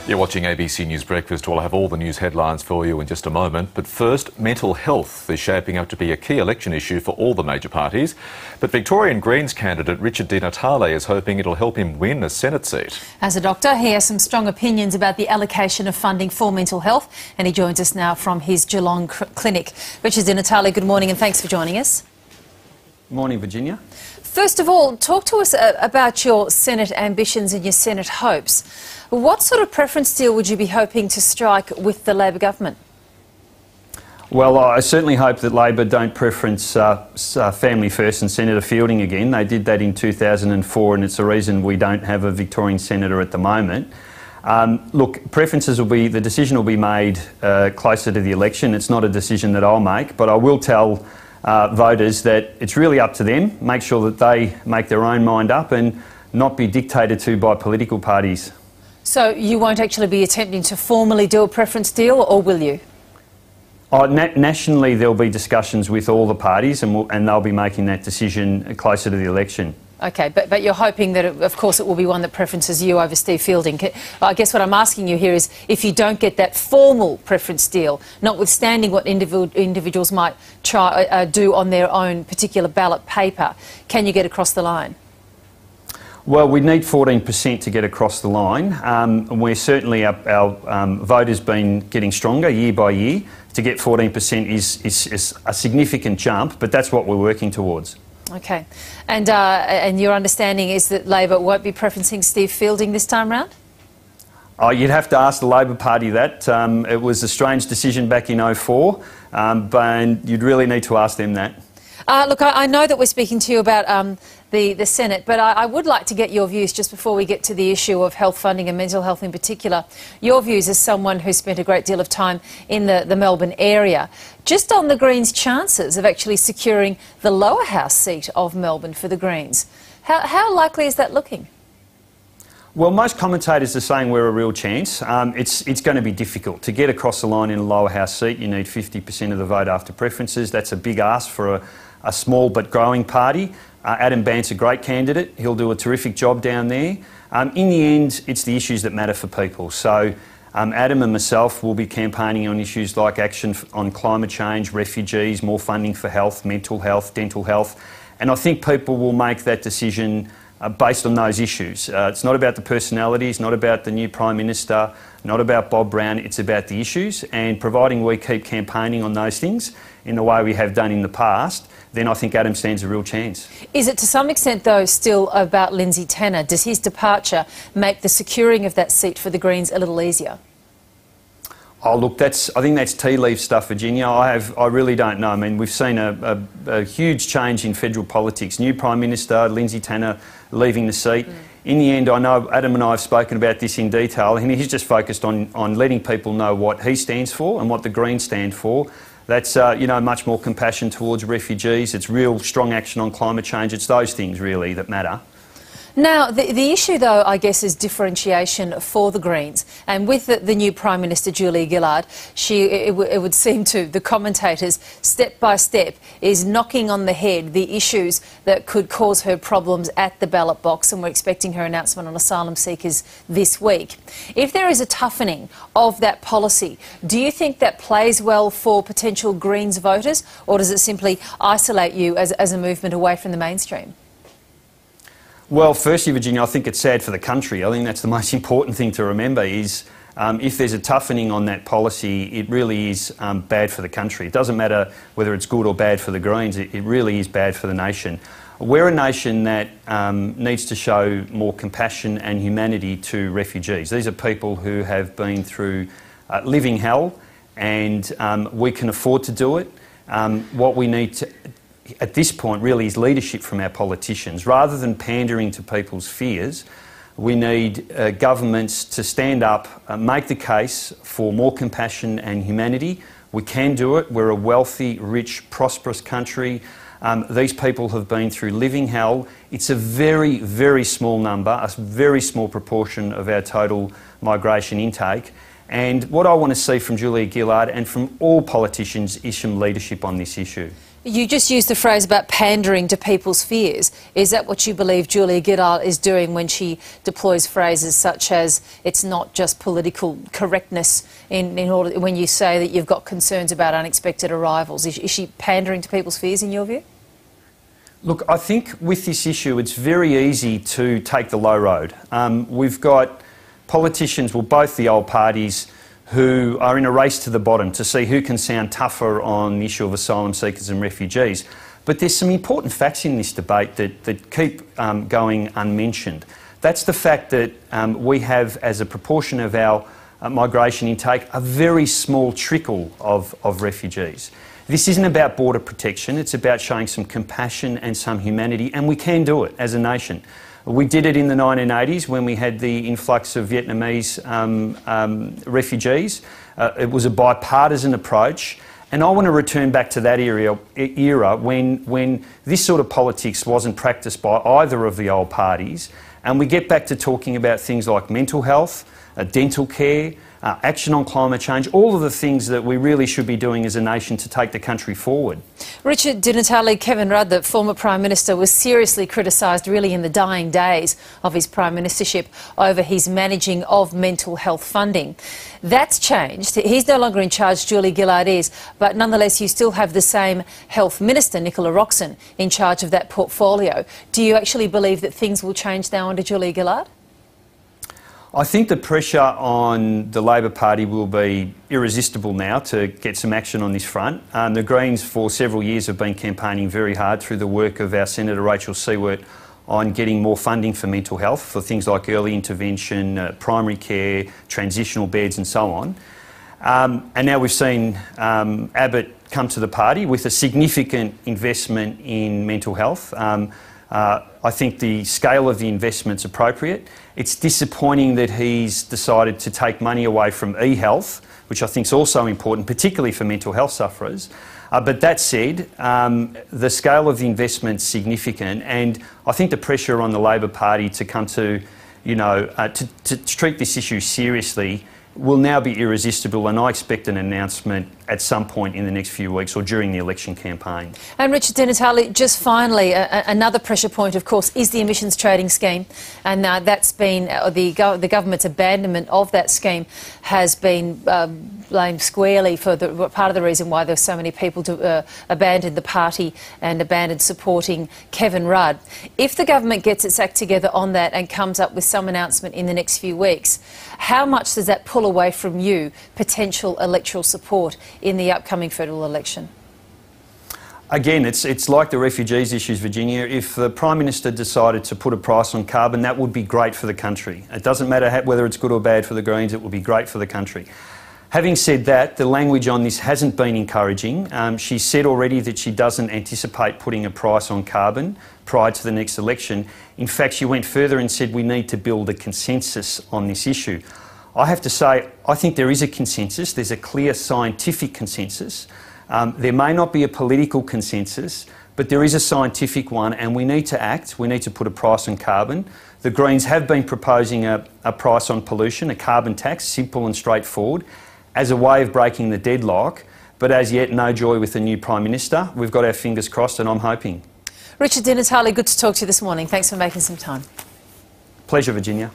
You're watching ABC News Breakfast. We'll have all the news headlines for you in just a moment. But first, mental health is shaping up to be a key election issue for all the major parties. But Victorian Greens candidate Richard Di Natale is hoping it'll help him win a Senate seat. As a doctor, he has some strong opinions about the allocation of funding for mental health, and he joins us now from his Geelong clinic. Richard Di Natale, good morning and thanks for joining us. Morning, Virginia. First of all, talk to us about your Senate ambitions and your Senate hopes. What sort of preference deal would you be hoping to strike with the Labor government? Well, I certainly hope that Labor don't preference Family First and Senator Fielding again. They did that in 2004 and it's the reason we don't have a Victorian senator at the moment. Look, preferences will be, the decision will be made closer to the election. It's not a decision that I'll make, but I will tell voters that it's really up to them. Make sure that they make their own mind up and not be dictated to by political parties. So you won't actually be attempting to formally do a preference deal, or will you? Nationally, there'll be discussions with all the parties and they'll be making that decision closer to the election. OK, but you're hoping that, of course, it will be one that preferences you over Steve Fielding. I guess what I'm asking you here is, if you don't get that formal preference deal, notwithstanding what individuals might try do on their own particular ballot paper, can you get across the line? Well, we need 14% to get across the line. And we're certainly, our vote has been getting stronger year by year. To get 14% is a significant jump, but that's what we're working towards. OK. And your understanding is that Labor won't be preferencing Steve Fielding this time round? You'd have to ask the Labor Party that. It was a strange decision back in 2004, but you'd really need to ask them that. Look, I know that we're speaking to you about the Senate, but I would like to get your views just before we get to the issue of health funding and mental health in particular. Your views as someone who spent a great deal of time in the Melbourne area. Just on the Greens' chances of actually securing the lower house seat of Melbourne for the Greens. How likely is that looking? Well, most commentators are saying we're a real chance. It's going to be difficult. To get across the line in a lower house seat, you need 50% of the vote after preferences. That's a big ask for a small but growing party. Adam Bandt's a great candidate. He'll do a terrific job down there. In the end, it's the issues that matter for people. So Adam and myself will be campaigning on issues like action on climate change, refugees, more funding for health, mental health, dental health. And I think people will make that decision based on those issues. It's not about the personalities, not about the new Prime Minister, not about Bob Brown, it's about the issues, and providing we keep campaigning on those things in the way we have done in the past, then I think Adam stands a real chance. Is it to some extent, though, still about Lindsay Tanner? Does his departure make the securing of that seat for the Greens a little easier? Oh, look, I think that's tea leaf stuff, Virginia. I really don't know. I mean, we've seen a huge change in federal politics. New Prime Minister, Lindsay Tanner leaving the seat. In the end, I know Adam and I have spoken about this in detail, and he's just focused on letting people know what he stands for and what the Greens stand for. That's, you know, much more compassion towards refugees. It's real strong action on climate change. It's those things, really, that matter. Now, the issue, though, I guess, is differentiation for the Greens. And with the new Prime Minister, Julia Gillard, it would seem to the commentators, step by step, is knocking on the head the issues that could cause her problems at the ballot box, and we're expecting her announcement on asylum seekers this week. If there is a toughening of that policy, do you think that plays well for potential Greens voters, or does it simply isolate you as a movement away from the mainstream? Well, firstly, Virginia, I think it's sad for the country. I think that's the most important thing to remember is if there's a toughening on that policy, it really is bad for the country. It doesn't matter whether it's good or bad for the Greens, it really is bad for the nation. We're a nation that needs to show more compassion and humanity to refugees. These are people who have been through living hell, and we can afford to do it. What we need to at this point really is leadership from our politicians. Rather than pandering to people's fears, we need governments to stand up, make the case for more compassion and humanity. We can do it. We're a wealthy, rich, prosperous country. These people have been through living hell. It's a very, very small number, a very small proportion of our total migration intake. And what I want to see from Julia Gillard and from all politicians is some leadership on this issue. You just used the phrase about pandering to people's fears. Is that what you believe Julia Gillard is doing when she deploys phrases such as it's not just political correctness in order when you say that you've got concerns about unexpected arrivals? Is she pandering to people's fears in your view? Look, I think with this issue it's very easy to take the low road. We've got politicians, well both the old parties, who are in a race to the bottom to see who can sound tougher on the issue of asylum seekers and refugees. But there's some important facts in this debate that keep going unmentioned. That's the fact that we have, as a proportion of our migration intake, a very small trickle of refugees. This isn't about border protection, it's about showing some compassion and some humanity, and we can do it as a nation. We did it in the 1980s when we had the influx of Vietnamese refugees. It was a bipartisan approach, and I want to return back to that era when this sort of politics wasn't practiced by either of the old parties, and we get back to talking about things like mental health, dental care, action on climate change, all of the things that we really should be doing as a nation to take the country forward. Richard Di Natale, Kevin Rudd, the former Prime Minister, was seriously criticised really in the dying days of his Prime Ministership over his managing of mental health funding. That's changed. He's no longer in charge, Julia Gillard is, but nonetheless you still have the same Health Minister, Nicola Roxon, in charge of that portfolio. Do you actually believe that things will change now under Julia Gillard? I think the pressure on the Labor Party will be irresistible now to get some action on this front. The Greens for several years have been campaigning very hard through the work of our Senator Rachel Siewert on getting more funding for mental health, for things like early intervention, primary care, transitional beds and so on. And now we've seen Abbott come to the party with a significant investment in mental health. I think the scale of the investment's appropriate. It's disappointing that he's decided to take money away from e-health, which I think is also important, particularly for mental health sufferers. But that said, the scale of the investment's significant, and I think the pressure on the Labor Party to come to, to treat this issue seriously will now be irresistible, and I expect an announcement at some point in the next few weeks or during the election campaign. And Richard Di Natale, just finally, another pressure point, of course, is the emissions trading scheme, and that's been the government's abandonment of that scheme has been blamed squarely for part of the reason why there's so many people to abandon the party and abandoned supporting Kevin Rudd. If the government gets its act together on that and comes up with some announcement in the next few weeks, how much does that pull away from you potential electoral support in the upcoming federal election? Again, it's like the refugees issues, Virginia. If the Prime Minister decided to put a price on carbon, that would be great for the country. It doesn't matter whether it's good or bad for the Greens, it would be great for the country. Having said that, the language on this hasn't been encouraging. She said already that she doesn't anticipate putting a price on carbon prior to the next election. In fact, she went further and said we need to build a consensus on this issue. I have to say, I think there is a consensus. There's a clear scientific consensus. There may not be a political consensus, but there is a scientific one, and we need to act. We need to put a price on carbon. The Greens have been proposing a price on pollution, a carbon tax, simple and straightforward, as a way of breaking the deadlock. But as yet, no joy with the new Prime Minister. We've got our fingers crossed, and I'm hoping. Richard Di Natale, good to talk to you this morning. Thanks for making some time. Pleasure, Virginia.